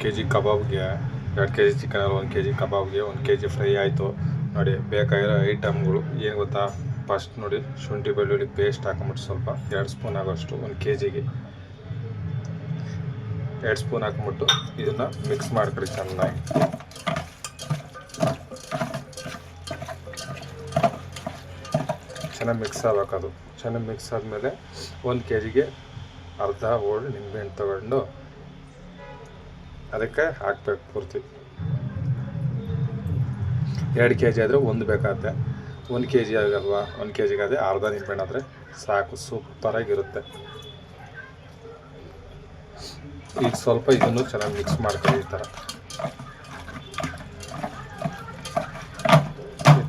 kg ಕಬಾಬ್ಗೆ 2 kg ಚಿಕನಲ್ಲಿ 1 kg ಕಬಾಬ್ಗೆ 1 kg fry ಆಯಿತು ನೋಡಿ. ಬೇಕಾಗಿರೋ ಐಟಮ್ಗಳು ಏನು ಗೊತ್ತಾ, ಫಸ್ಟ್ ನೋಡಿ ಶುಂಠಿ ಬೆಳ್ಳುಳ್ಳಿ ಪೇಸ್ಟ್ ಹಾಕೊಂಬಿಟ್ಟು ಸ್ವಲ್ಪ 2 ಸ್ಪೂನ್ ಆಗೋಷ್ಟು 1 kgಗೆ 2 ಸ್ಪೂನ್ ಹಾಕೊಂಬಿಟ್ಟು ಇದನ್ನು ಮಿಕ್ಸ್ ಮಾಡ್ಕೊಳ್ಳಿ ಚೆನ್ನಾಗಿ. ಚೆನ್ನಾಗಿ ಮಿಕ್ಸ್ ಆಗಬೇಕದು. ಚೆನ್ನಾಗಿ ಮಿಕ್ಸ್ ಆದಮೇಲೆ 1 kgಗೆ ಅರ್ಧ ಹೋಳು ನಿಂಬೆಹಣ್ಣು ತಗೊಂಡು ಅದಕ್ಕೆ ಹಾಕ್ಬೇಕು ಪೂರ್ತಿ. 2 kg ಆದರೆ 1 ಬೇಕಾಗುತ್ತೆ. 1 kg ಆಗಲ್ವಾ, 1 kgಗೆ ಆದರೆ ಅರ್ಧ ನಿಂಬೆಹಣ್ಣು ಆದರೆ ಸಾಕು, ಸೂಪರಾಗಿರುತ್ತೆ. ಈಗ ಸ್ವಲ್ಪ ಇದನ್ನು ಚೆನ್ನಾಗಿ ಮಿಕ್ಸ್ ಮಾಡ್ಕೊಳ್ಳಿ. ಈ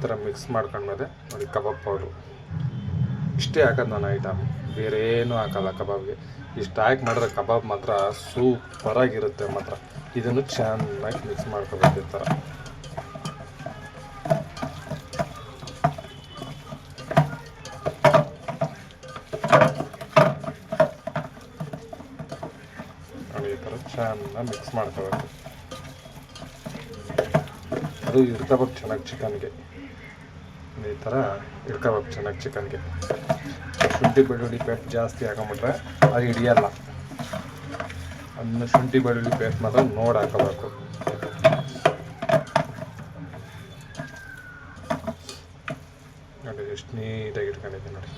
ಥರ ಮಿಕ್ಸ್ ಮಾಡ್ಕೊಂಡ್ಮೇಲೆ ನೋಡಿ ಕಬಾಬ್ ಪೌಡ್ರು ಇಷ್ಟೇ ಹಾಕೋದು ನಾನು ಐಟಮ್, ಬೇರೆ ಏನೂ ಹಾಕಲ್ಲ ಕಬಾಬ್ಗೆ. ಇಷ್ಟು ಹಾಕಿ ಮಾಡಿದ್ರೆ ಕಬಾಬ್ ಮಾತ್ರ ಸೂಪರಾಗಿರುತ್ತೆ ಮಾತ್ರ. ಇದನ್ನು ಚೆನ್ನಾಗಿ ಮಿಕ್ಸ್ ಮಾಡ್ಕೋಬೇಕು ಈ ಥರ. ನೋಡಿ ಈ ಥರ ಚೆನ್ನಾಗಿ ಮಿಕ್ಸ್ ಮಾಡ್ಕೋಬೇಕು. ಅದು ಇಡ್ಕೋಬೇಕು ಚೆನ್ನಾಗಿ ಚಿಕನ್ಗೆ. ಈ ಥರ ಇಡ್ಕೋಬೇಕು ಚೆನ್ನಾಗಿ ಚಿಕನ್ಗೆ. ಶುಂಠಿ ಬೆಳ್ಳುಳ್ಳಿ ಪೇಸ್ಟ್ ಜಾಸ್ತಿ ಹಾಕೊಂಬಿಟ್ರೆ ಅದು ಹಿಡಿಯಲ್ಲ. ಅದನ್ನು ಶುಂಠಿ ಬೆಳ್ಳುಳ್ಳಿ ಪೇಸ್ಟ್ ಮಾತ್ರ ನೋಡಿ ಹಾಕೋಬೇಕು. ನೋಡಿ ಎಷ್ಟು ನೀಟಾಗಿ ಇಟ್ಕೊಂಡಿದ್ದೀನಿ ನೋಡಿ.